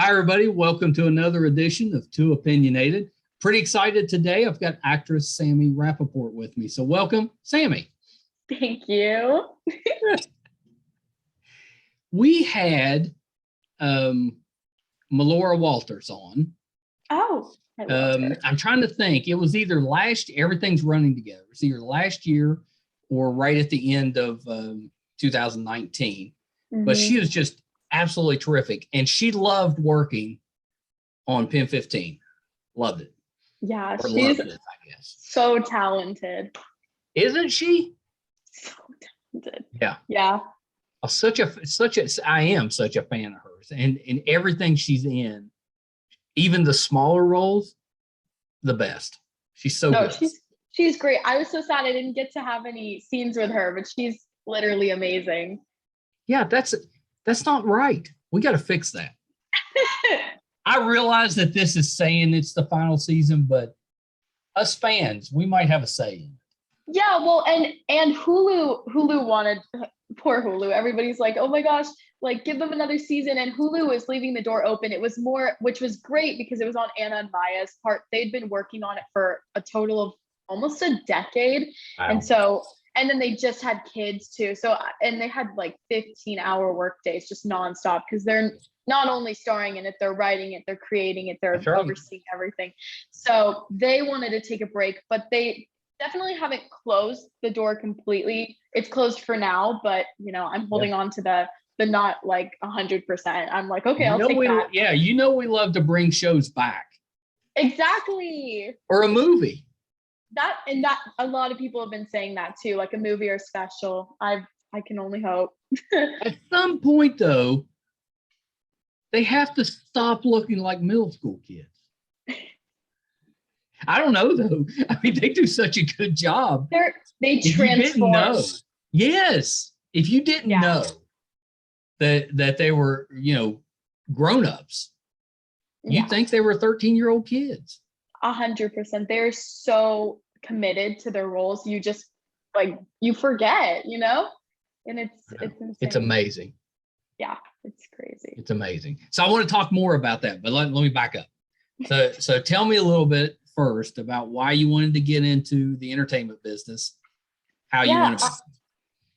Hi, everybody. Welcome to another edition of Two Opinionated. Pretty excited today. I've got actress Sami Rappoport with me. So welcome, Sami. Thank you. We had Melora Walters on. Oh, I love her. I'm trying to think. It was either everything's running together. It's either last year or right at the end of 2019. Mm-hmm. But she was just absolutely terrific. And she loved working on Pen 15. Loved it. Yeah, she's so talented. Isn't she? So talented. Yeah. Yeah. I am such a fan of hers. And in everything she's in, even the smaller roles, the best. She's so good. She's great. I was so sad I didn't get to have any scenes with her, but she's literally amazing. Yeah, that's not right. We got to fix that. I realize that this is saying it's the final season, but us fans, we might have a say in it. Yeah, well, and Hulu wanted, poor Hulu. Everybody's like, oh my gosh, like give them another season. And Hulu is leaving the door open. It was which was great because it was on Anna and Maya's part. They'd been working on it for a total of almost a decade. Wow. And then they just had kids too. And they had like 15-hour work days, just nonstop, because they're not only starring in it, they're writing it, they're creating it, they're overseeing everything. So they wanted to take a break, but they definitely haven't closed the door completely. It's closed for now, but I'm holding on to the not like 100%. I'm like, okay, I'll take that. Yeah, we love to bring shows back. Exactly. Or a movie. That a lot of people have been saying that too, like a movie or special. I can only hope. At some point though, they have to stop looking like middle school kids. I don't know though. I mean, they do such a good job. They transform. Yes. If you didn't know that they were, grown-ups, you'd think they were 13-year-old kids. 100%. They're so committed to their roles. You just you forget, and it's insane. It's amazing. Yeah, it's crazy. It's amazing. So I want to talk more about that, but let me back up. So tell me a little bit first about why you wanted to get into the entertainment business, how you want to.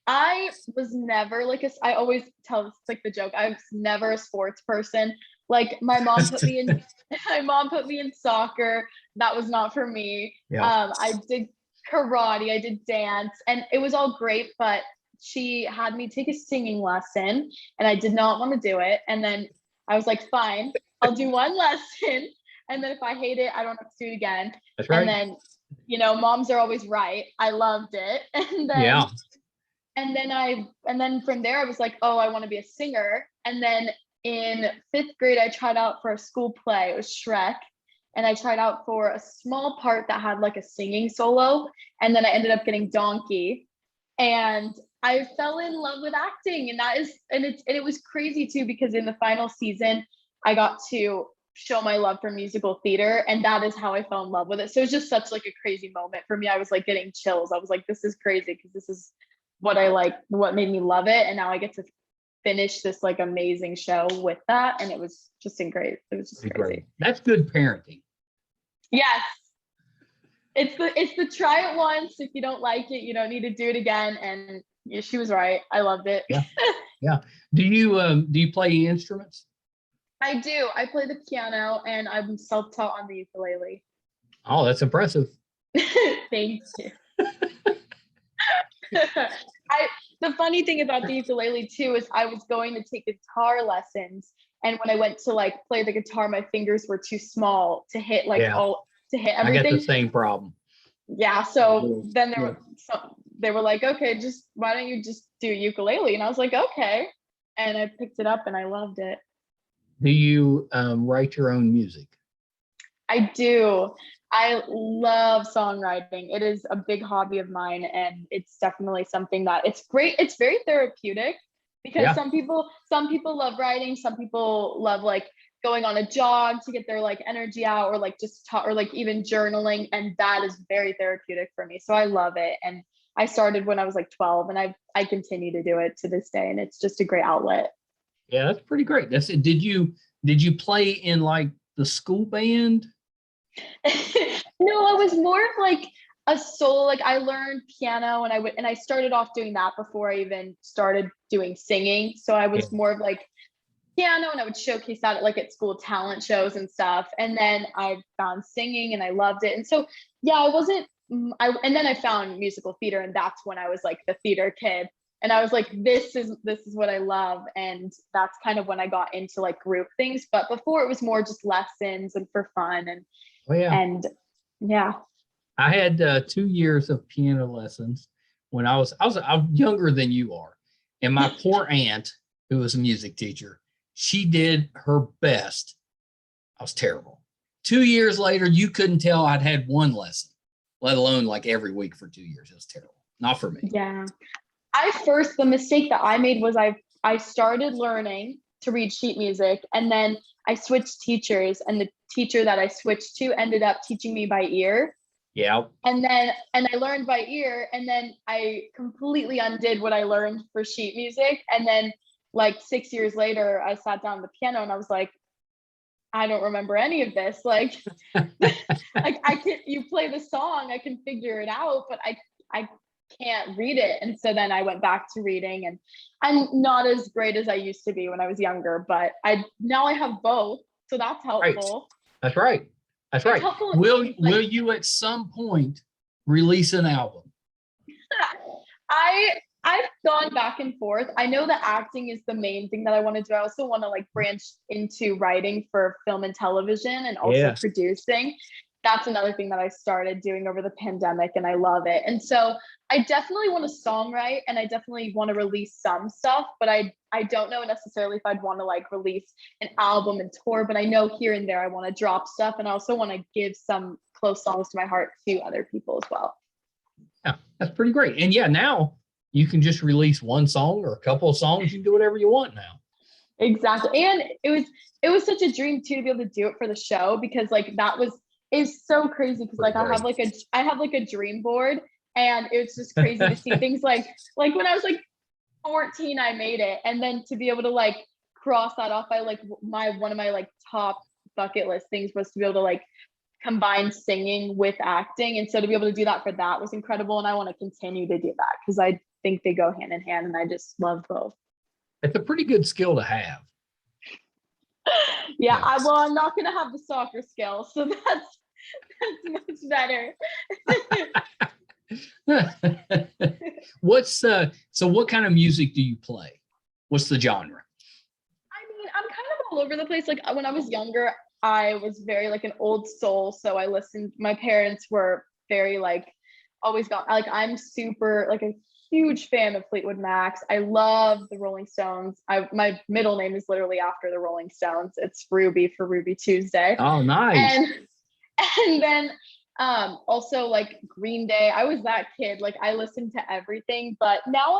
I was never I always tell it's like the joke. I was never a sports person. Like my mom put me in soccer. That was not for me. Yeah. I did karate, I did dance, and it was all great, but she had me take a singing lesson and I did not want to do it. And then I was like, fine, I'll do one lesson. And then if I hate it, I don't have to do it again. That's right. And then, moms are always right. I loved it. And then from there I was like, oh, I want to be a singer. And then in 5th grade, I tried out for a school play. It was Shrek. And I tried out for a small part that had like a singing solo. And then I ended up getting Donkey. And I fell in love with acting. And it was crazy too, because in the final season, I got to show my love for musical theater. And that is how I fell in love with it. So it was just such like a crazy moment for me. I was like getting chills. I was like, this is crazy, because this is what I like, what made me love it. And now I get to finish this like amazing show with that. And it was just great. It was just crazy. Great. That's good parenting. Yes. It's the try it once. If you don't like it, you don't need to do it again. And yeah, she was right. I loved it. Yeah. Yeah. Do you play instruments? I do. I play the piano and I'm self-taught on the ukulele. Oh, that's impressive. Thank you. The funny thing about the ukulele too is I was going to take guitar lessons, and when I went to play the guitar, my fingers were too small to hit everything. I got the same problem. Yeah. So then they were like, okay, why don't you just do ukulele? And I was like, okay. And I picked it up and I loved it. Do you write your own music? I do. I love songwriting. It is a big hobby of mine, and it's definitely something that it's great. It's very therapeutic, because some people love writing. Some people love going on a jog to get their energy out, or just talk, or even journaling. And that is very therapeutic for me. So I love it. And I started when I was 12, and I continue to do it to this day. And it's just a great outlet. Yeah, that's pretty great. Did you did you play in like the school band? No, I was more of like a solo. Like I learned piano, and I started off doing that before I even started doing singing. So I was more of like piano, and I would showcase that at school talent shows and stuff. And then I found singing and I loved it. And so yeah, I wasn't and then I found musical theater, and that's when I was like the theater kid. And I was like, this is what I love. And that's kind of when I got into like group things. But before it was more just lessons and for fun and yeah. I had 2 years of piano lessons when I was younger than you are. And my poor aunt, who was a music teacher, she did her best. I was terrible. 2 years later, you couldn't tell I'd had one lesson, let alone like every week for 2 years. It was terrible. Not for me. Yeah. The mistake that I made was I started learning to read sheet music, and then I switched teachers, and the teacher that I switched to ended up teaching me by ear. Yeah. And I learned by ear, and then I completely undid what I learned for sheet music. And then like 6 years later, I sat down at the piano and I was like, I don't remember any of this. Like, you play the song, I can figure it out, but I can't read it. And so then I went back to reading, and I'm not as great as I used to be when I was younger, but now I have both. So that's helpful. That's right. That's right. Will you at some point release an album? I've gone back and forth. I know that acting is the main thing that I want to do. I also want to like branch into writing for film and television, and also producing. That's another thing that I started doing over the pandemic, and I love it. And so I definitely want to songwrite, and I definitely want to release some stuff, but I don't know necessarily if I'd want to like release an album and tour, but I know here and there I want to drop stuff, and I also want to give some close songs to my heart to other people as well. Yeah, that's pretty great. And yeah, now you can just release one song or a couple of songs. You can do whatever you want now. Exactly. And it was such a dream too to be able to do it for the show, because like it's so crazy, because like I have like a dream board, and it's just crazy to see things like when I was like 14 I made it, and then to be able to like cross that off. I like one of my like top bucket list things was to be able to like combine singing with acting, and so to be able to do that was incredible. And I want to continue to do that because I think they go hand in hand, and I just love both. It's a pretty good skill to have. Yeah, yes. I'm not gonna have the soccer skill, so that's much better. So what kind of music do you play? What's the genre? I mean, I'm kind of all over the place. Like when I was younger, I was very like an old soul. So I listened, my parents were very like, always got like, I'm super like a huge fan of Fleetwood Macs. I love the Rolling Stones. My middle name is literally after the Rolling Stones. It's Ruby for Ruby Tuesday. Oh, nice. And then also like Green Day. I was that kid. Like I listened to everything, but now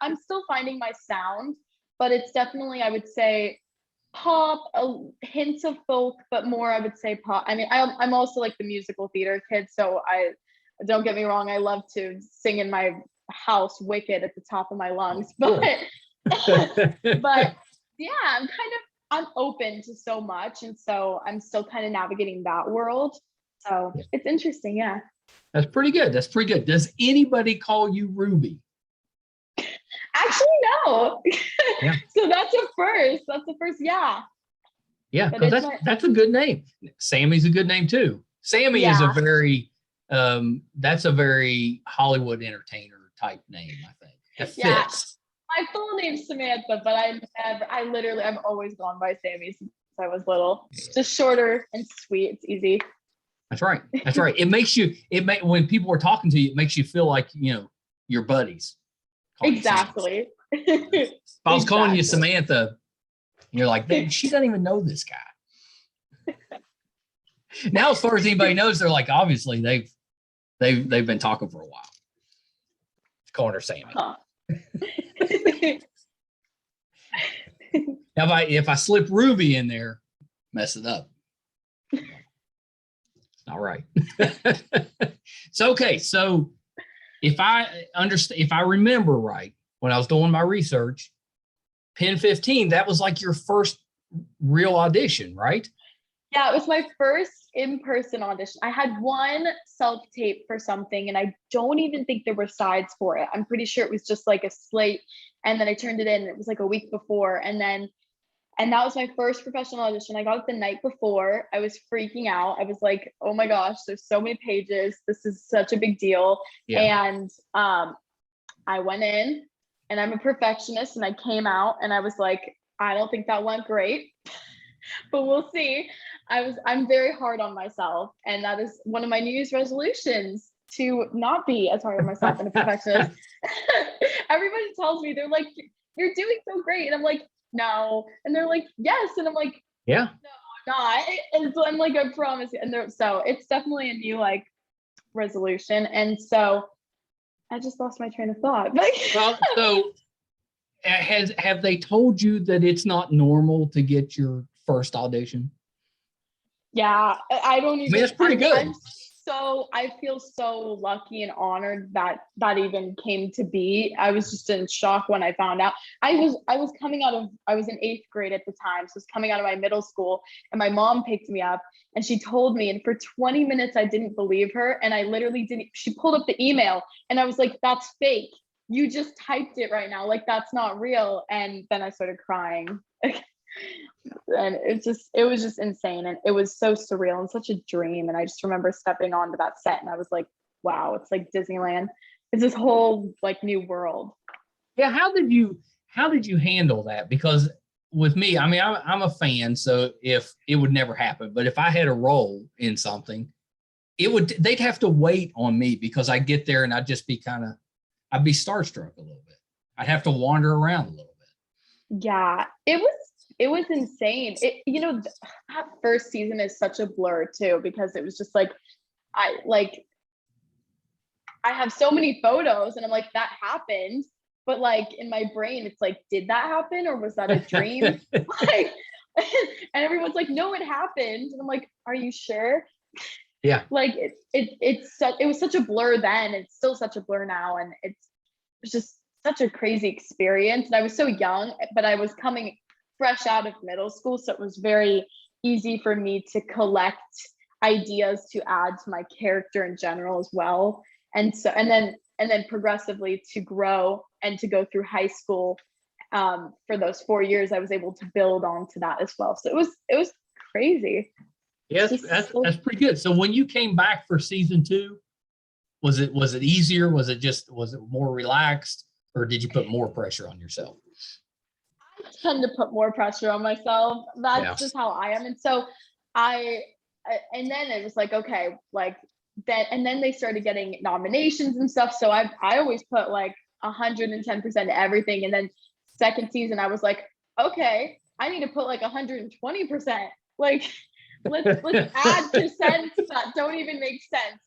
I'm still finding my sound, but it's definitely, I would say, pop, hints of folk, but more I would say pop. I mean, I'm also like the musical theater kid, so I don't get me wrong, I love to sing in my house Wicked at the top of my lungs, but but yeah, I'm open to so much, and so I'm still kind of navigating that world. So it's interesting. Yeah. That's pretty good. Does anybody call you Ruby? Actually, no. Yeah. So that's a first. Yeah. Yeah, because that's a good name. Sami's a good name too. Sami is a very that's a very Hollywood entertainer type name, I think. That fits. My full name's Samantha, but I've always gone by Sami since I was little. It's just shorter and sweet. It's easy. That's right. When people are talking to you, it makes you feel like, your buddies. Exactly. If I was calling you Samantha, you're like, she doesn't even know this guy. Now, as far as anybody knows, they're like, obviously they've been talking for a while. Calling her Sami. Huh. Now, if I slip Ruby in there, mess it up. All right. So if I remember right, when I was doing my research, Pen 15, that was like your first real audition, right? Yeah, it was my first in-person audition. I had one self-tape for something, and I don't even think there were sides for it. I'm pretty sure it was just like a slate, and then I turned it in. It was like a week before, and that was my first professional audition. I got it the night before. I was freaking out. I was like, oh my gosh, there's so many pages. This is such a big deal. Yeah. And I went in, and I'm a perfectionist, and I came out and I was like, I don't think that went great, but we'll see. I'm very hard on myself, and that is one of my New Year's resolutions, to not be as hard on myself and a perfectionist. Everybody tells me, they're like, you're doing so great. And I'm like, no. And they're like, yes. And I'm like, Yeah. no, I'm not. And so I'm like, I promise you. And so it's definitely a new like resolution. And so I just lost my train of thought. Well, so have they told you that it's not normal to get your first audition? Yeah, I don't even. I mean, that's pretty good. I feel so lucky and honored that that even came to be. I was just in shock when I found out. I was in 8th grade at the time, so I was coming out of my middle school, and my mom picked me up and she told me, and for 20 minutes I didn't believe her, and I literally didn't. She pulled up the email, and I was like, "That's fake. You just typed it right now. Like, that's not real." And then I started crying. And it was just insane, and it was so surreal and such a dream. And I just remember stepping onto that set, and I was like, wow, it's like Disneyland. It's this whole like new world. Yeah. How did you handle that? Because with me, I mean, I'm a fan, so if it would never happen, but if I had a role in something, they'd have to wait on me, because I get there and I'd just be I'd be starstruck a little bit. I'd have to wander around a little bit. Yeah, it was insane. That first season is such a blur too, because it was just like, I have so many photos, and I'm like, that happened, but like in my brain, it's like, did that happen, or was that a dream? Like, and everyone's like, no, it happened, and I'm like, are you sure? Yeah. Like it was such a blur then. It's still such a blur now, and it's just such a crazy experience. And I was so young, but I was coming fresh out of middle school, so it was very easy for me to collect ideas to add to my character in general as well. And then progressively to grow and to go through high school, for those 4 years, I was able to build onto that as well. So it was crazy. Yes, that's pretty good. So when you came back for season 2, was it easier? Was it more relaxed, or did you put more pressure on yourself? I tend to put more pressure on myself. That's just how I am. And so and then it was like, okay, like that. And then they started getting nominations and stuff. So I always put like 110% to everything. And then second season, I was like, okay, I need to put like 120%. Like, let's add percents that don't even make sense.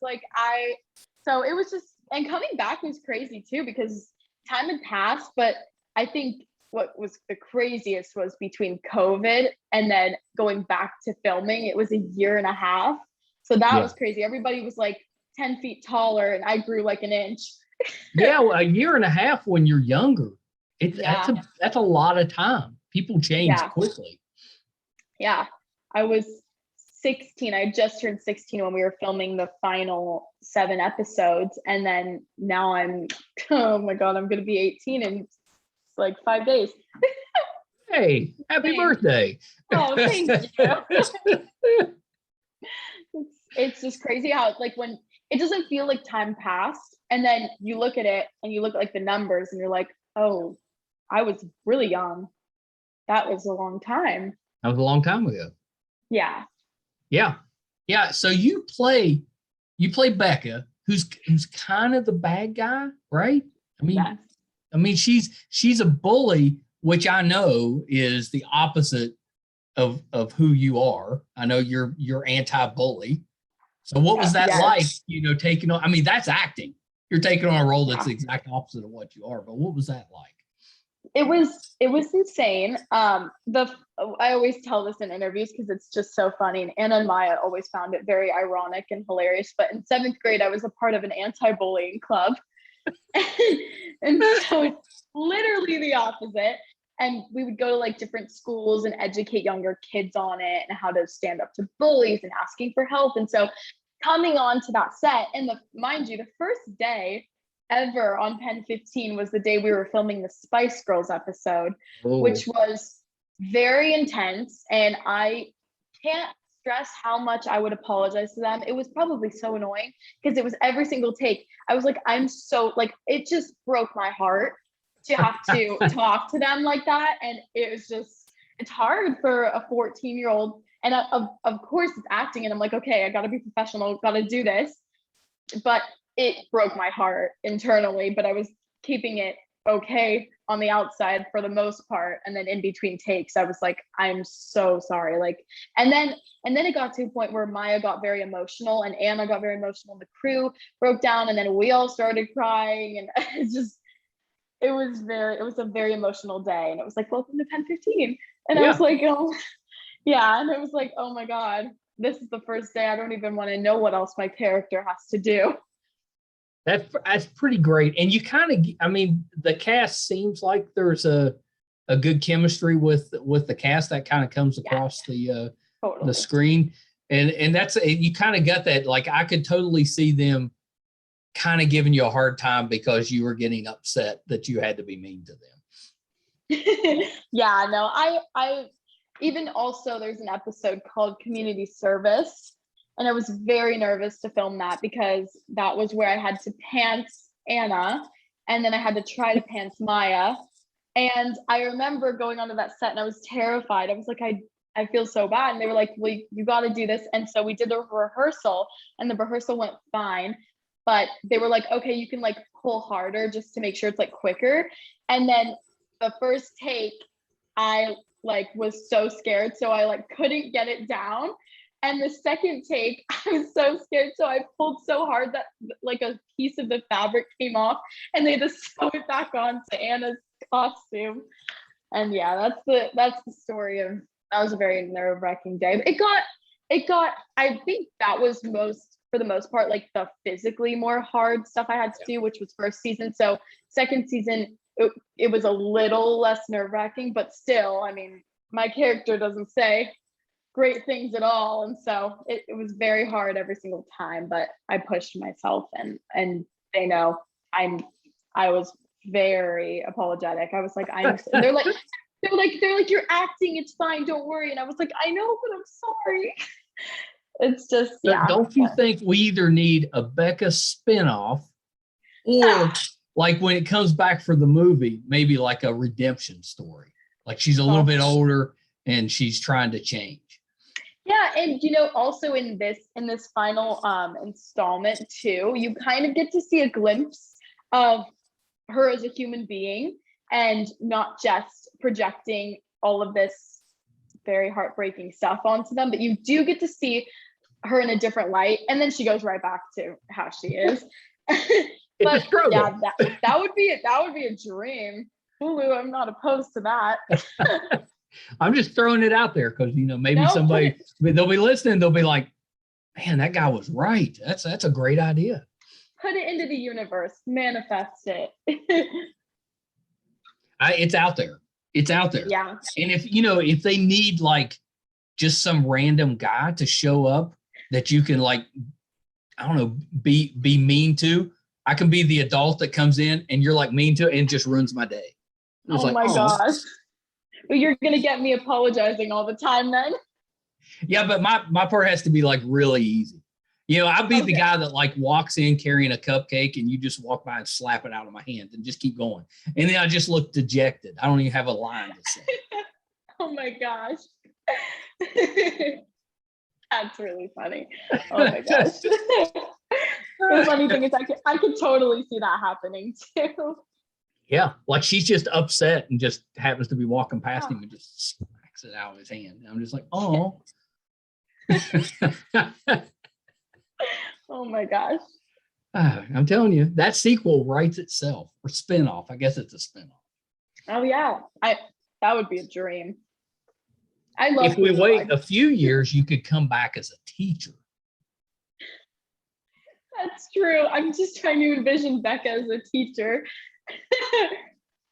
So it was just, and coming back was crazy too, because time had passed, but I think what was the craziest was between COVID and then going back to filming, it was a year and a half. So that was crazy. Everybody was like 10 feet taller, and I grew like an inch. Yeah, well, a year and a half when you're younger, that's a lot of time. People change quickly. Yeah, I was 16. I just turned 16 when we were filming the final 7 episodes, and then now oh my god, I'm gonna be 18 in like 5 days. Hey, happy birthday. Oh, thank you. It's just crazy how like when it doesn't feel like time passed, and then you look at it and you look at like the numbers and you're like, oh, I was really young. That was a long time. That was a long time ago. Yeah. Yeah. So you play Becca, who's kind of the bad guy, right? I mean, she's a bully, which I know is the opposite of who you are. I know you're anti-bully. So what was that like, taking on, I mean, that's acting. You're taking on a role that's the exact opposite of what you are, but what was that like? It was insane. I always tell this in interviews because it's just so funny. And Anna and Maya always found it very ironic and hilarious. But in 7th grade, I was a part of an anti-bullying club. And so it's literally the opposite. and we would go to like different schools and educate younger kids on it and how to stand up to bullies and asking for help. And so coming on to that set, and mind you, the first day ever on Pen 15 was the day we were filming the Spice Girls episode, which was very intense. And I can't stress how much I would apologize to them. It was probably so annoying because it was every single take. I was like, I'm so like, it just broke my heart to have to talk to them like that. And it was just, it's hard for a 14-year-old. And of course it's acting. And I'm like, okay, I got to be professional, got to do this. But it broke my heart internally, but I was keeping it okay on the outside for the most part. And then in between takes, I was like, I'm so sorry. Like, and then it got to a point where Maya got very emotional and Anna got very emotional. The crew broke down and then we all started crying. And it was a very emotional day. And it was like, welcome to Pen 15. And I was like, oh yeah. And it was like, oh my God, this is the first day. I don't even want to know what else my character has to do. That's pretty great. And you kind of, I mean, the cast seems like there's a good chemistry with the cast that kind of comes across the screen. And that's, you kind of got that, like, I could totally see them kind of giving you a hard time because you were getting upset that you had to be mean to them. Yeah, no, I even also there's an episode called Community Service. And I was very nervous to film that because that was where I had to pants Anna and then I had to try to pants Maya. And I remember going onto that set and I was terrified. I was like, I feel so bad. And they were like, well, you got to do this. And so we did the rehearsal and the rehearsal went fine. But they were like, okay, you can like pull harder just to make sure it's like quicker. And then the first take, I like was so scared. So I like couldn't get it down. And the second take, I was so scared. So I pulled so hard that like a piece of the fabric came off and they had to sew it back on to Anna's costume. And yeah, that's the story of, that was a very nerve-wracking day. It got, I think that was for the most part, like the physically more hard stuff I had to do, which was first season. So second season, it was a little less nerve-wracking, but still, I mean, my character doesn't say great things at all. And so it was very hard every single time, but I pushed myself and they know I was very apologetic. I was like, they're like, you're acting, it's fine, don't worry. And I was like, I know, but I'm sorry. It's just, yeah. Don't you think we either need a Becca spinoff or like when it comes back for the movie, maybe like a redemption story, like she's a little bit older and she's trying to change. Yeah, and also in this final installment too, you kind of get to see a glimpse of her as a human being and not just projecting all of this very heartbreaking stuff onto them, but you do get to see her in a different light, and then she goes right back to how she is. But yeah, that would be a dream. Hulu, I'm not opposed to that. I'm just throwing it out there because maybe somebody they'll be listening. They'll be like, "Man, that guy was right. That's a great idea." Put it into the universe, manifest it. It's out there. It's out there. Yeah. And if they need like just some random guy to show up that you can like, I don't know, be mean to. I can be the adult that comes in and you're like mean to it and just ruins my day. Oh my gosh. But you're going to get me apologizing all the time then. Yeah, but my part has to be like really easy. I'll be the guy that like walks in carrying a cupcake and you just walk by and slap it out of my hand and just keep going. And then I just look dejected. I don't even have a line to say. Oh my gosh. That's really funny. Oh my gosh. The funny thing is I could totally see that happening too. Yeah, like she's just upset and just happens to be walking past him and just smacks it out of his hand. And I'm just like, oh. Oh my gosh. I'm telling you, that sequel writes itself, or spinoff. I guess it's a spinoff. Oh yeah, that would be a dream. I love. If we wait a few years, you could come back as a teacher. That's true. I'm just trying to envision Becca as a teacher.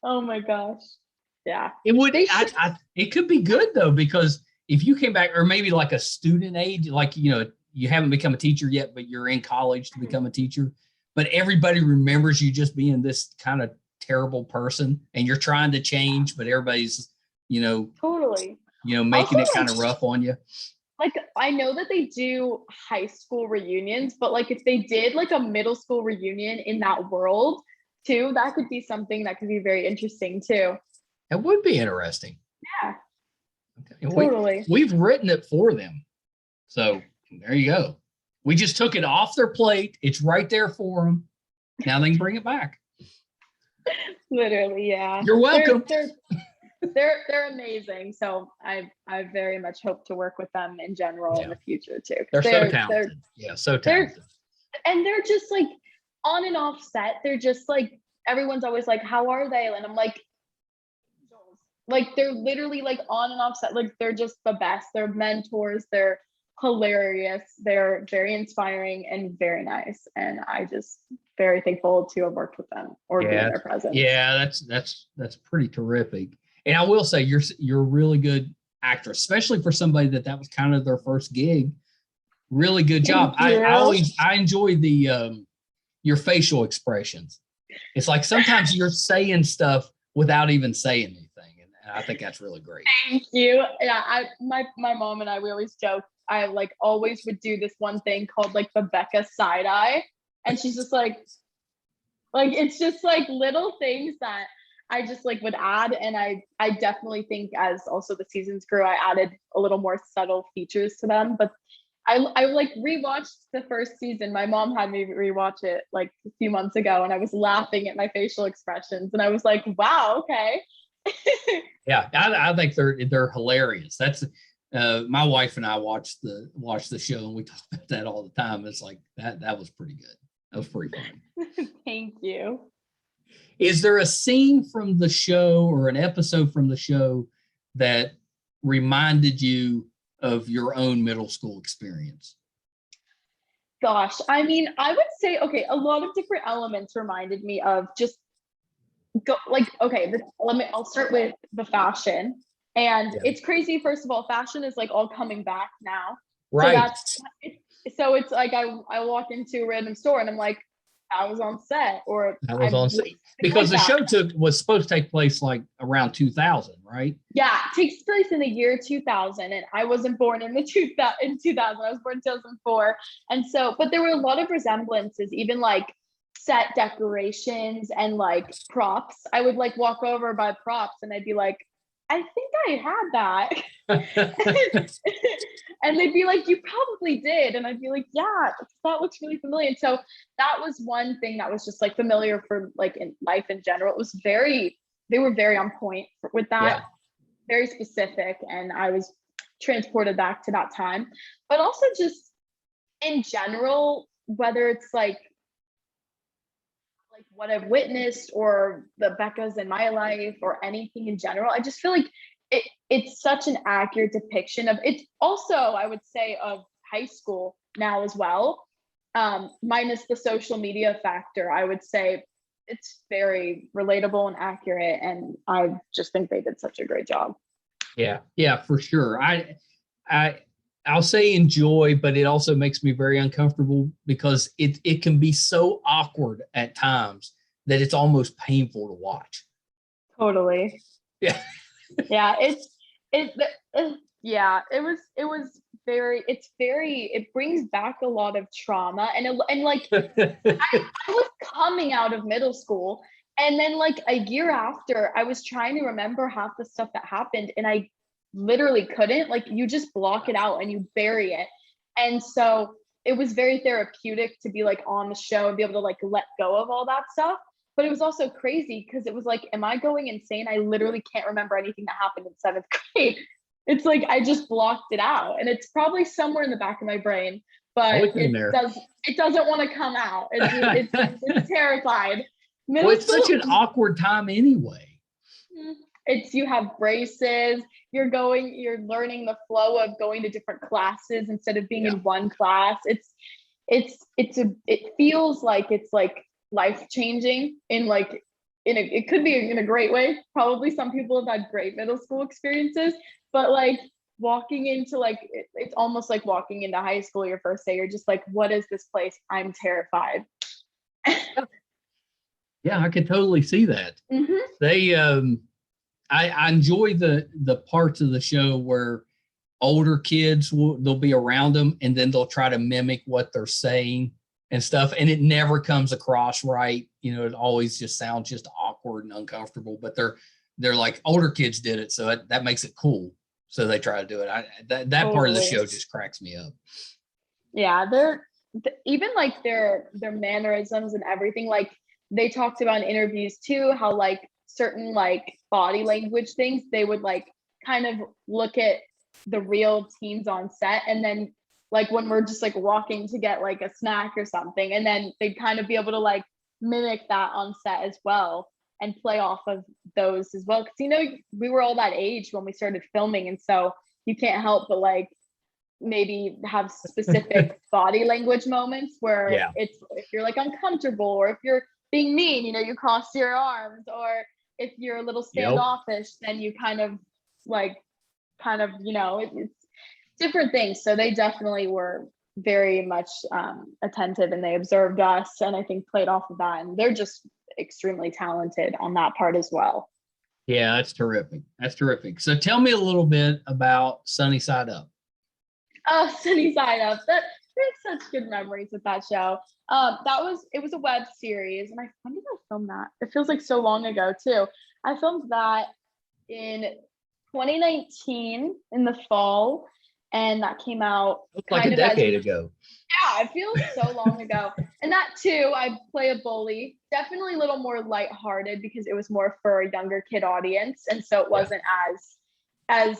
Oh my gosh. Yeah. It would. They should. It could be good though, because if you came back, or maybe like a student age, like you haven't become a teacher yet, but you're in college to become a teacher, but everybody remembers you just being this kind of terrible person, and you're trying to change, but everybody's Totally. making Also, it kind of rough on you. like, I know that they do high school reunions, but like if they did like a middle school reunion in that world too, that could be something that could be very interesting too. It would be interesting. Yeah, Okay. totally. We've written it for them. So there you go. We just took it off their plate. It's right there for them. Now they can bring it back. Literally, yeah. You're welcome. They're amazing. So I very much hope to work with them in general in the future too. They're so talented. So talented. And they're just like on and off set. They're just like, everyone's always like, how are they? And I'm like they're literally like on and off set. Like they're just the best. They're mentors. They're hilarious. They're very inspiring and very nice. And I just very thankful to have worked with them or be in their presence. Yeah, that's pretty terrific. And I will say you're a really good actress, especially for somebody that was kind of their first gig. Really good job. I enjoy the your facial expressions. It's like sometimes you're saying stuff without even saying anything. And I think that's really great. Thank you. Yeah, my mom and we always joke. I like always would do this one thing called like the Becca side eye. And she's just like it's just like little things that I just like would add. And I definitely think as also the seasons grew, I added a little more subtle features to them. But I like rewatched the first season. My mom had me rewatch it like a few months ago, and I was laughing at my facial expressions, and I was like, wow, okay. Yeah, I think they're hilarious. That's my wife and I watch the show, and we talk about that all the time. It's like that was pretty good. That was pretty funny. Thank you. Is there a scene from the show or an episode from the show that reminded you of your own middle school experience? Gosh, I mean, I would say, okay, a lot of different elements reminded me of just I'll start with the fashion. And it's crazy. First of all, fashion is like all coming back now. Right. So it's like I walk into a random store and I'm like, I was on set, or I was on set because the show was supposed to take place like around 2000, right? Yeah, it takes place in the year 2000, and I wasn't born in 2000. I was born in 2004, and so, but there were a lot of resemblances, even like set decorations and like props. I would like walk over by props, and I'd be like, I think I had that. And they'd be like, you probably did. And I'd be like, yeah, that looks really familiar. And so that was one thing that was just like familiar for like in life in general. It was they were very on point with that, very specific. And I was transported back to that time, but also just in general, whether it's like what I've witnessed or the Beccas in my life or anything in general, I just feel like it's such an accurate depiction of it. Also, I would say, of high school now as well, minus the social media factor. I would say it's very relatable and accurate, and I just think they did such a great job. Yeah, for sure. I'll say enjoy, but it also makes me very uncomfortable because it can be so awkward at times that it's almost painful to watch. Totally. Yeah. Yeah, it brings back a lot of trauma, and like I was coming out of middle school, and then like a year after, I was trying to remember half the stuff that happened, and I literally couldn't. Like, you just block it out and you bury it. And so it was very therapeutic to be like on the show and be able to like let go of all that stuff. But it was also crazy because it was like, am I going insane? I literally can't remember anything that happened in 7th grade. It's like I just blocked it out, and it's probably somewhere in the back of my brain, but it doesn't want to come out. It's terrified. Well, it's such an awkward time anyway. You have braces, you're learning the flow of going to different classes instead of being in one class. It feels like it's like life changing in like it could be in a great way. Probably some people have had great middle school experiences, but like walking into like it's almost like walking into high school your first day. You're just like, what is this place? I'm terrified. Yeah, I could totally see that. Mm-hmm. They I enjoy the parts of the show where older kids they'll be around them and then they'll try to mimic what they're saying and stuff, and it never comes across right. It always just sounds just awkward and uncomfortable, but they're like older kids did it, so that makes it cool, so they try to do it. That part of the show just cracks me up. Yeah, they're even like their mannerisms and everything. Like they talked about in interviews too, how like certain like body language things, they would like kind of look at the real teams on set, and then like when we're just like walking to get like a snack or something, and then they'd kind of be able to like mimic that on set as well and play off of those as well, because we were all that age when we started filming, and so you can't help but like maybe have specific body language moments where it's if you're like uncomfortable, or if you're being mean, you cross your arms, or if you're a little standoffish, then you kind of it's different things. So they definitely were very much attentive, and they observed us, and I think played off of that, and they're just extremely talented on that part as well. Yeah, that's terrific. So tell me a little bit about Sunny Side Up. Oh, Sunny Side Up. There's such good memories with that show. It was a web series, and when did I film that? It feels like so long ago too. I filmed that in 2019 in the fall, and that came out like a decade ago. Yeah, it feels so long ago. And that too, I play a bully, definitely a little more lighthearted because it was more for a younger kid audience, and so it wasn't as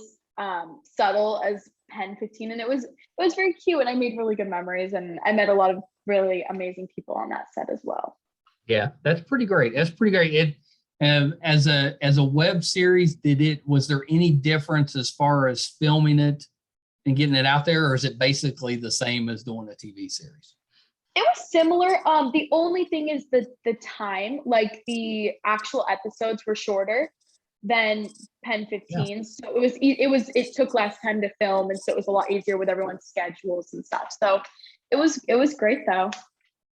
subtle as Pen 15, and it was very cute, and I made really good memories, and I met a lot of really amazing people on that set as well. Yeah, that's pretty great. It as a web series, was there any difference as far as filming it and getting it out there, or is it basically the same as doing a TV series? It was similar. The only thing is the time, like the actual episodes were shorter than Pen 15. Yeah. So it took less time to film, and so it was a lot easier with everyone's schedules and stuff. So it was great though.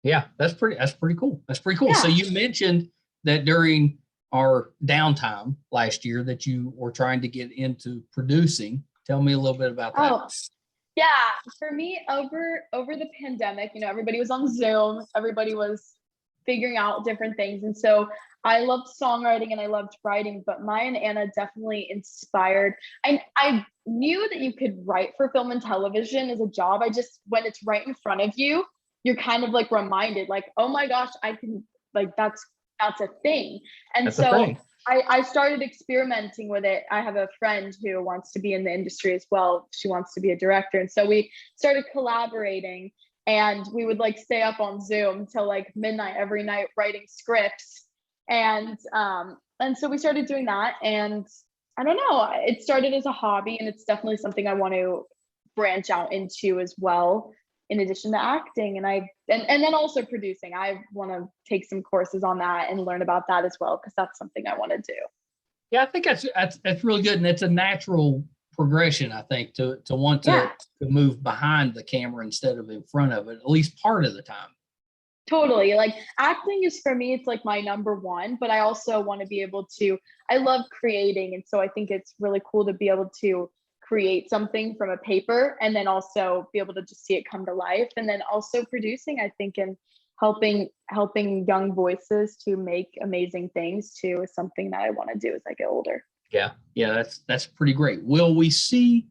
Yeah, that's pretty cool. Yeah. So you mentioned that during our downtime last year that you were trying to get into producing. Tell me a little bit about that. Oh, yeah. For me, over the pandemic, everybody was on Zoom. Everybody was figuring out different things. And so I loved songwriting and I loved writing, but Maya and Anna definitely inspired. I knew that you could write for film and television as a job. When it's right in front of you, you're kind of like reminded, like, oh my gosh, I can, like, that's a thing. And so I started experimenting with it. I have a friend who wants to be in the industry as well. She wants to be a director. And so we started collaborating, and we would like stay up on Zoom till like midnight every night writing scripts. And so we started doing that. And I don't know, it started as a hobby, and it's definitely something I want to branch out into as well, in addition to acting. And then also producing. I want to take some courses on that and learn about that as well, because that's something I want to do. Yeah, I think that's really good, and it's a natural progression, I think, to want to move behind the camera instead of in front of it, at least part of the time. Totally. Like acting is, for me, it's like my number one, but I also want to be able to, I love creating. And so I think it's really cool to be able to create something from a paper and then also be able to just see it come to life. And then also producing, I think, and helping young voices to make amazing things too is something that I want to do as I get older. Yeah, that's pretty great. Will we see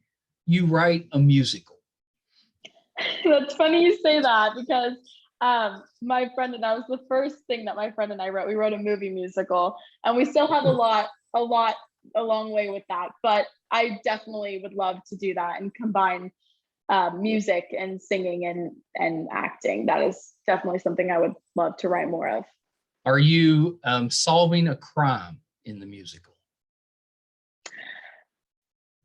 you write a musical? That's funny you say that, because my friend and I, was the first thing that my friend and I wrote. We wrote a movie musical, and we still have a long way with that, but I definitely would love to do that and combine music and singing and acting. That is definitely something I would love to write more of. Are you solving a crime in the musical?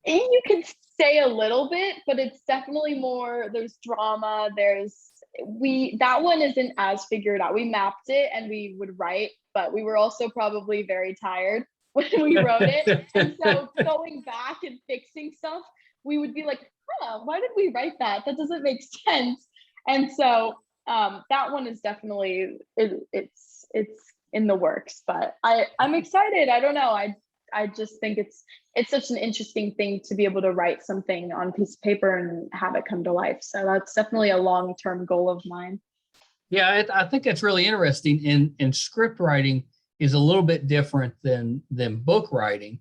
You could say a little bit, but it's definitely more, there's drama, there's that one isn't as figured out. We mapped it and we would write, but we were also probably very tired when we wrote it. And so going back and fixing stuff, we would be like, why did we write that? That doesn't make sense. And so that one is definitely, it's in the works, but I'm excited. I don't know. I just think it's such an interesting thing to be able to write something on a piece of paper and have it come to life. So that's definitely a long-term goal of mine. Yeah, I think that's really interesting. And script writing is a little bit different than book writing,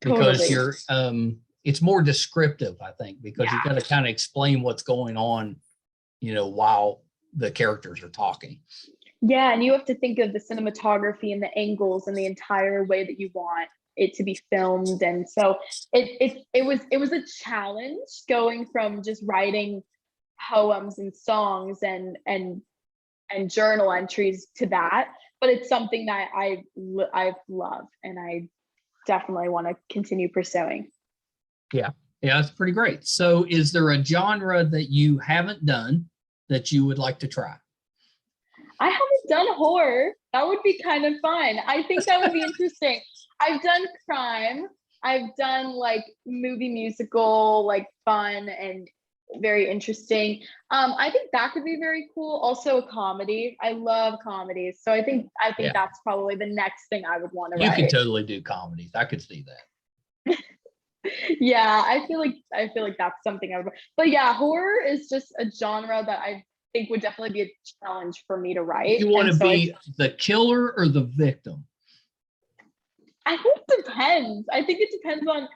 because Totally. you're it's more descriptive, I think, because Yeah. you've got to kind of explain what's going on, while the characters are talking. Yeah, and you have to think of the cinematography and the angles and the entire way that you want it to be filmed. And so it was a challenge going from just writing poems and songs and journal entries to that, but it's something that I love and I definitely want to continue pursuing. Yeah, that's pretty great. So is there a genre that you haven't done that you would like to try? I haven't done horror. That would be kind of fun. I think that would be interesting. I've done crime. I've done like movie musical, like fun and very interesting. I think that could be very cool. Also a comedy. I love comedies. So I think Yeah. that's probably the next thing I would want to You write. can totally do comedies. I could see that. Yeah, I feel like that's something I would, but yeah, horror is just a genre that I think would definitely be a challenge for me to write. You want And to so be the killer or the victim? I think it depends. I think it depends on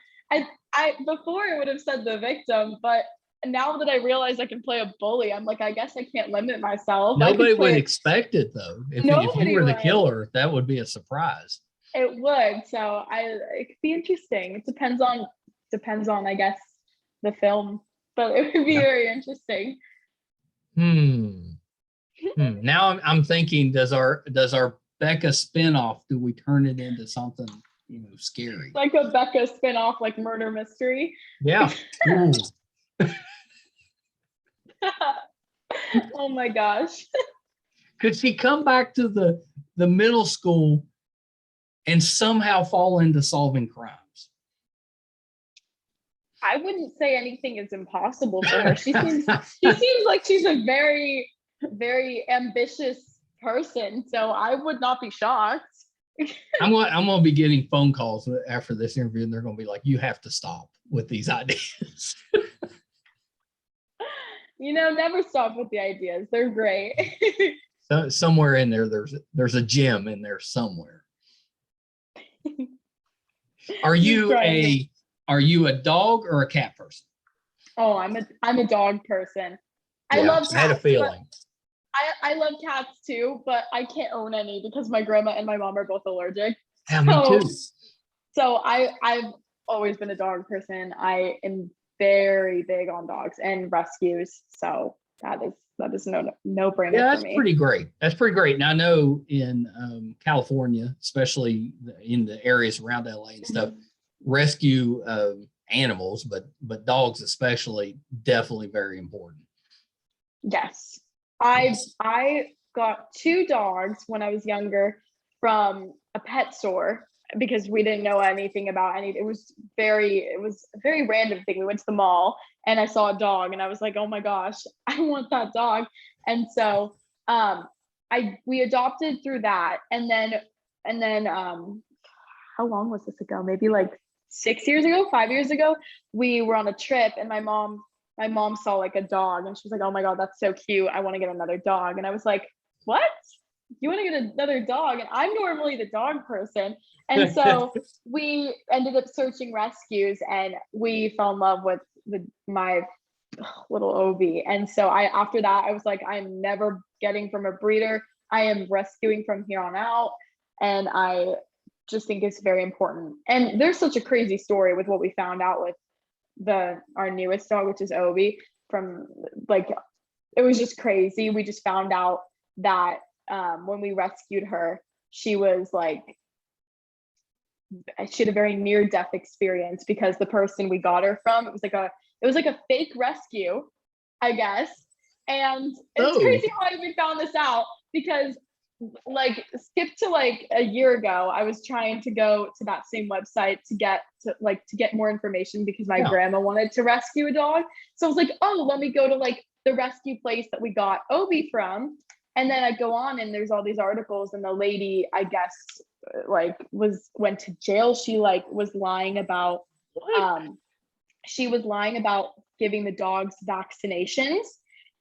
I before I would have said the victim, but now that I realize I can play a bully, I'm like, I guess I can't limit myself. Nobody would expect it though. If you were the would. killer, that would be a surprise. It would. So it could be interesting. It depends on I guess the film, but it would be very interesting. Now I'm thinking, does our Becca spinoff, do we turn it into something scary? Like a Becca spinoff, like murder mystery. Yeah. Ooh. Oh my gosh. Could she come back to the middle school and somehow fall into solving crimes? I wouldn't say anything is impossible for her. She seems like she's a very, very ambitious person. So I would not be shocked. I'm gonna be getting phone calls after this interview, and they're gonna be like, "You have to stop with these ideas." Never stop with the ideas. They're great. So somewhere in there, there's a gem in there somewhere. Are you a dog or a cat person? Oh, I'm a dog person. Yeah, I love cats. I had a feeling. I love cats too, but I can't own any because my grandma and my mom are both allergic. Yeah, me too. So I've always been a dog person. I am very big on dogs and rescues. So that is no brainer. Yeah, for me. Pretty great. That's pretty great. And I know in California, especially in the areas around LA and stuff, rescue animals, but dogs especially, definitely very important. Yes. I got 2 dogs when I was younger from a pet store because we didn't know anything about any. It was a very random thing. We went to the mall and I saw a dog and I was like, oh my gosh, I want that dog. And so we adopted through that. And then how long was this ago? Maybe like 5 years ago, we were on a trip and my mom saw like a dog and she was like, oh my God, that's so cute. I want to get another dog. And I was like, what? You want to get another dog? And I'm normally the dog person. And so we ended up searching rescues and we fell in love with my little Obi. And so after that, I was like, I'm never getting from a breeder. I am rescuing from here on out. And I just think it's very important. And there's such a crazy story with what we found out with our newest dog, which is Obi, from like, it was just crazy. We just found out that when we rescued her, she had a very near-death experience because the person we got her from, it was like a fake rescue, I guess. And it's crazy how I even found this out because like skip to like a year ago, I was trying to go to that same website to get more information because my grandma wanted to rescue a dog. So I was like, oh, let me go to like the rescue place that we got Obi from. And then I go on and there's all these articles and the lady, I guess, like went to jail. She like was lying about she was lying about giving the dogs vaccinations.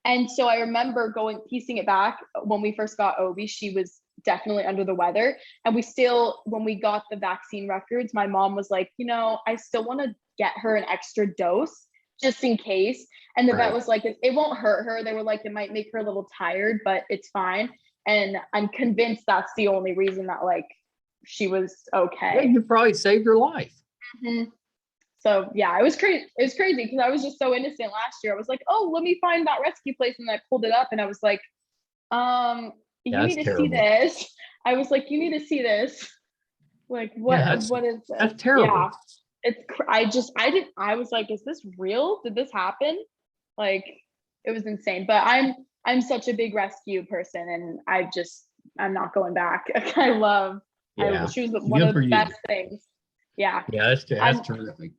And so I remember piecing it back when we first got Obi, she was definitely under the weather. And when we got the vaccine records, my mom was like, I still want to get her an extra dose just in case. And the vet was like, it won't hurt her. They were like, it might make her a little tired, but it's fine. And I'm convinced that's the only reason that like she was okay. Yeah, you probably saved her life. Mm-hmm. So yeah, it was crazy. It was crazy because I was just so innocent last year. I was like, oh, let me find that rescue place. And I pulled it up and I was like, you need to see this. I was like, you need to see this. Like, what is this? That's terrible. Yeah. I was like, is this real? Did this happen? Like, it was insane. But I'm such a big rescue person and I'm not going back. She was one of the best things. Yeah. Yeah, that's terrific.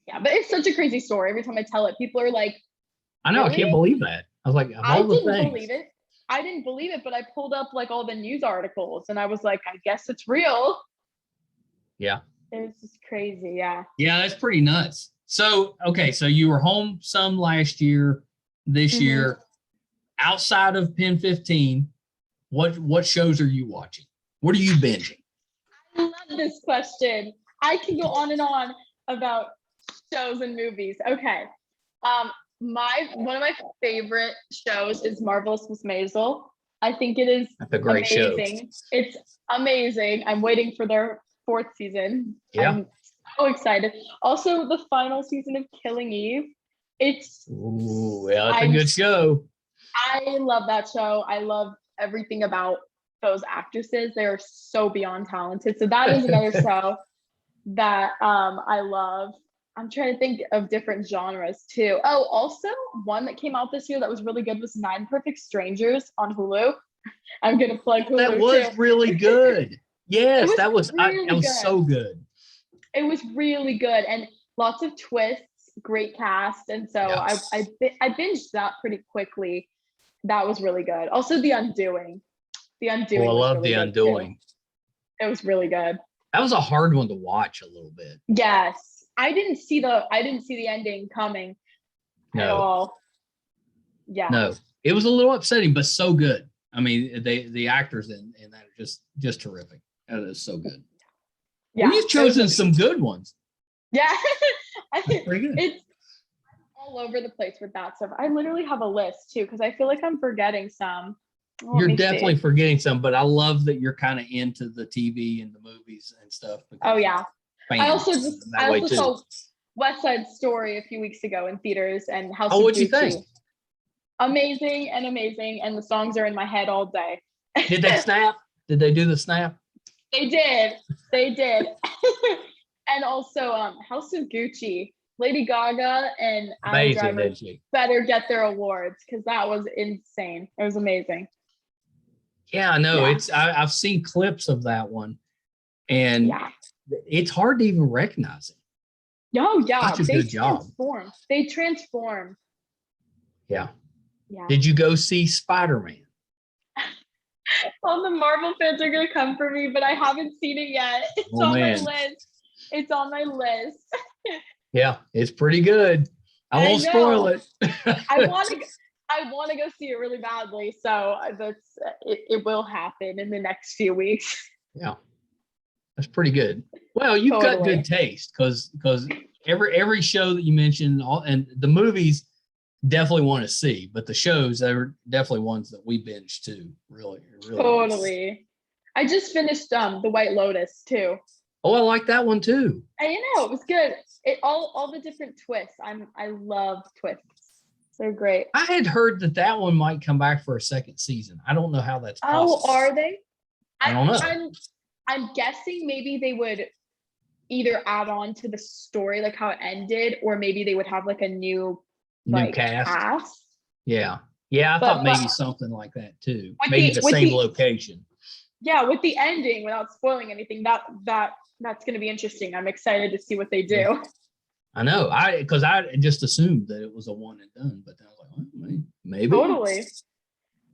Yeah, but it's such a crazy story. Every time I tell it, people are like, I know, really? I can't believe that. I was like, I didn't believe it, but I pulled up like all the news articles and I was like, I guess it's real. Yeah. It was just crazy. Yeah. Yeah, that's pretty nuts. So, okay, so you were home some last year, this year. Outside of Pen 15, what shows are you watching? What are you binging? I love this question. I can go on and on about shows and movies. Okay. One of my favorite shows is Marvelous Miss Maisel. I think it is That's a great amazing. Show. It's amazing. I'm waiting for their 4th season. Yeah. I'm so excited. Also, the final season of Killing Eve. That's a good show. I love that show. I love everything about those actresses. They're so beyond talented. So that is another show that I love. I'm trying to think of different genres too. Oh, also one that came out this year that was really good was 9 Perfect Strangers on Hulu. I'm gonna plug Hulu. That was really good. Yes, that was so good. It was really good and lots of twists, great cast, and so I binged that pretty quickly. That was really good. Also, The Undoing. The Undoing. I love The Undoing. It was really good. That was a hard one to watch a little bit. Yes. I didn't see the ending coming at all. Yeah. No. It was a little upsetting, but so good. I mean, the actors in that are just terrific. That is so good. Yeah. Well, you've chosen some good ones. Yeah. It's all over the place with that stuff. I literally have a list too, because I feel like I'm forgetting some. You're definitely forgetting some, but I love that you're kind of into the TV and the movies and stuff. Oh yeah. I also saw West Side Story a few weeks ago in theaters and House of Gucci. What'd you think? Amazing, and the songs are in my head all day. Did they snap? Did they do the snap? They did. And also House of Gucci, Lady Gaga and Adam Driver better get their awards because that was insane. It was amazing. Yeah, I know. Yeah. I've seen clips of that one, and it's hard to even recognize it. Oh yeah, such a good job. They transform. Yeah. Did you go see Spider-Man? All the Marvel fans are gonna come for me, but I haven't seen it yet. It's on my list. It's on my list. Yeah, it's pretty good. I won't spoil it. I want to go see it really badly, so it will happen in the next few weeks. Yeah, that's pretty good. Well, you've got good taste because every show that you mentioned, and the movies definitely want to see, but the shows are definitely ones that we binge too. Really. Totally. Nice. I just finished The White Lotus too. Oh, I like that one too. And it was good. All the different twists. I love twists. They're great. I had heard that one might come back for a second season. I don't know how that's possible. Oh, are they? I don't know. I'm guessing maybe they would either add on to the story, like how it ended, or maybe they would have like a new cast. Yeah. Yeah, I But thought maybe something like that too. with Maybe the the with same the location. yeah, with the ending, without spoiling anything, that's going to be interesting. I'm excited to see what they Yeah. do. I know. Because I just assumed that it was a one and done, but then I was like, well, maybe. Totally.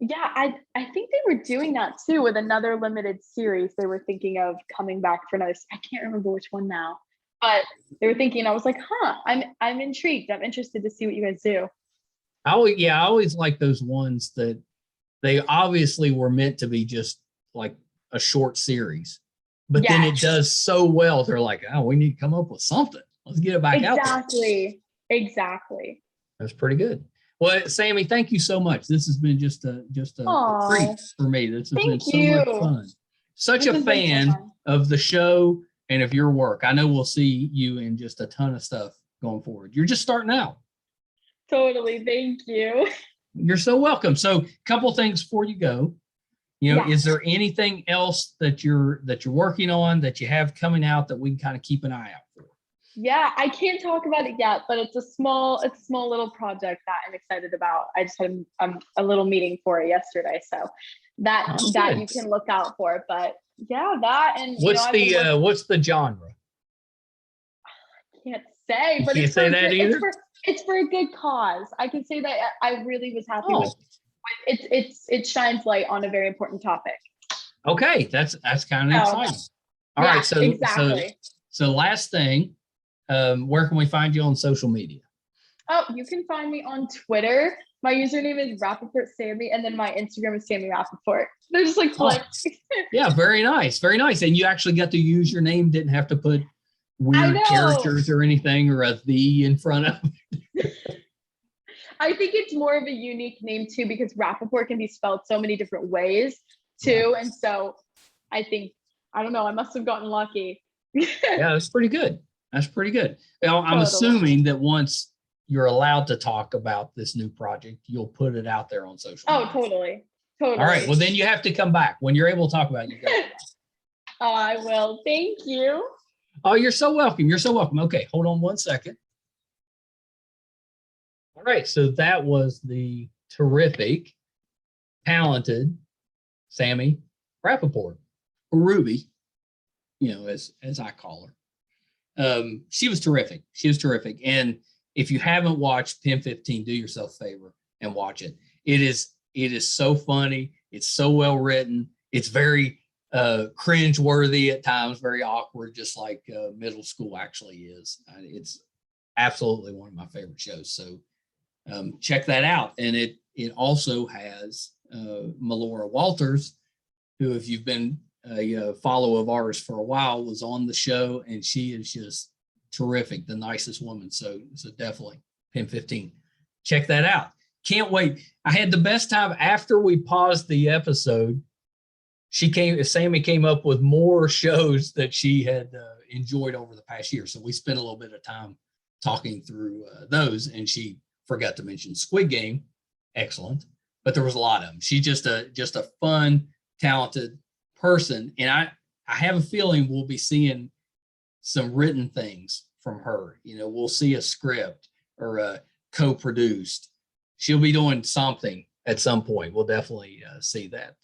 Yeah, I think they were doing that too with another limited series. They were thinking of coming back for another. I can't remember which one now, but they were thinking. I was like, huh, I'm intrigued. I'm interested to see what you guys do. I always like those ones that they obviously were meant to be just like a short series, but then it does so well. They're like, oh, we need to come up with something. Let's get it back out there. Exactly. That's pretty good. Well, Sami, thank you so much. This has been just a treat for me. This has been so much fun. Such a fan of the show and of your work. I know we'll see you in just a ton of stuff going forward. You're just starting out. Totally. Thank you. You're so welcome. So, a couple things before you go. Is there anything else that you're working on that you have coming out that we can kind of keep an eye out for? Yeah, I can't talk about it yet, but it's a small little project that I'm excited about. I just had a little meeting for it yesterday, so that you can look out for. But yeah, that and what's the genre? I can't say, but it's for a good cause. I can say that I really was happy with it shines light on a very important topic. Okay, that's kind of exciting. All right, so exactly. So last thing, where can we find you on social media? Oh, you can find me on Twitter. My username is Rappoport Sami, and then my Instagram is Sami Rappoport. They're just like flipped. Yeah, very nice, very nice. And you actually got to use your name; didn't have to put weird characters or anything or a "the" in front of it. I think it's more of a unique name too, because Rappoport can be spelled so many different ways too, and so I think I don't know. I must have gotten lucky. Yeah, that's pretty good. That's pretty good. Now, I'm assuming that once you're allowed to talk about this new project, you'll put it out there on social media. Oh, totally. All right. Well, then you have to come back. When you're able to talk about it, you got it. I will. Thank you. Oh, you're so welcome. You're so welcome. Okay, hold on one second. All right. So that was the terrific, talented Sami Rappoport, or Ruby, as I call her. She was terrific. She was terrific. And if you haven't watched Pen 15, do yourself a favor and watch it. It is so funny. It's so well written. It's very cringe-worthy at times, very awkward, just like middle school actually is. It's absolutely one of my favorite shows. So check that out. And it also has Melora Walters, who, if you've been a follower of ours for a while, was on the show, and she is just terrific, the nicest woman. So definitely Pen 15. Check that out. Can't wait. I had the best time after we paused the episode. Sami came up with more shows that she had enjoyed over the past year. So we spent a little bit of time talking through those, and she forgot to mention Squid Game. Excellent. But there was a lot of them. She's just a fun, talented person. And I have a feeling we'll be seeing some written things from her. We'll see a script or a co-produced. She'll be doing something at some point. We'll definitely see that.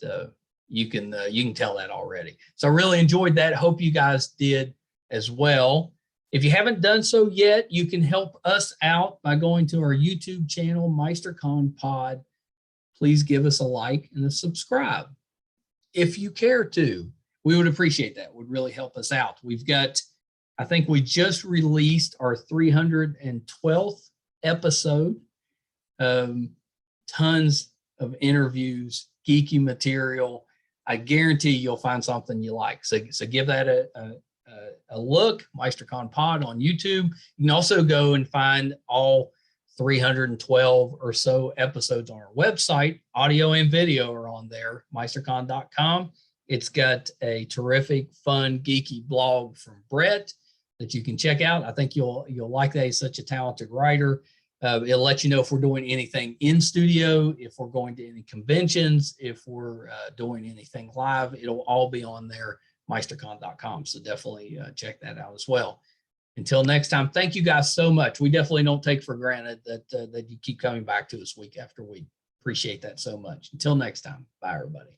You can tell that already. So I really enjoyed that. Hope you guys did as well. If you haven't done so yet, you can help us out by going to our YouTube channel, MeisterCon Pod. Please give us a like and a subscribe. If you care to, we would appreciate that. It would really help us out. I think we just released our 312th episode. Tons of interviews, geeky material. I guarantee you'll find something you like. So give that a look. MeisterCon Pod on YouTube. You can also go and find all 312 or so episodes on our website. Audio and video are on there, meistercon.com. It's got a terrific, fun, geeky blog from Brett that you can check out. I think you'll like that. He's such a talented writer. It'll let you know if we're doing anything in studio, if we're going to any conventions, if we're doing anything live. It'll all be on there, meistercon.com. So definitely check that out as well. Until next time, thank you guys so much. We definitely don't take for granted that you keep coming back to us week after week. Appreciate that so much. Until next time, bye everybody.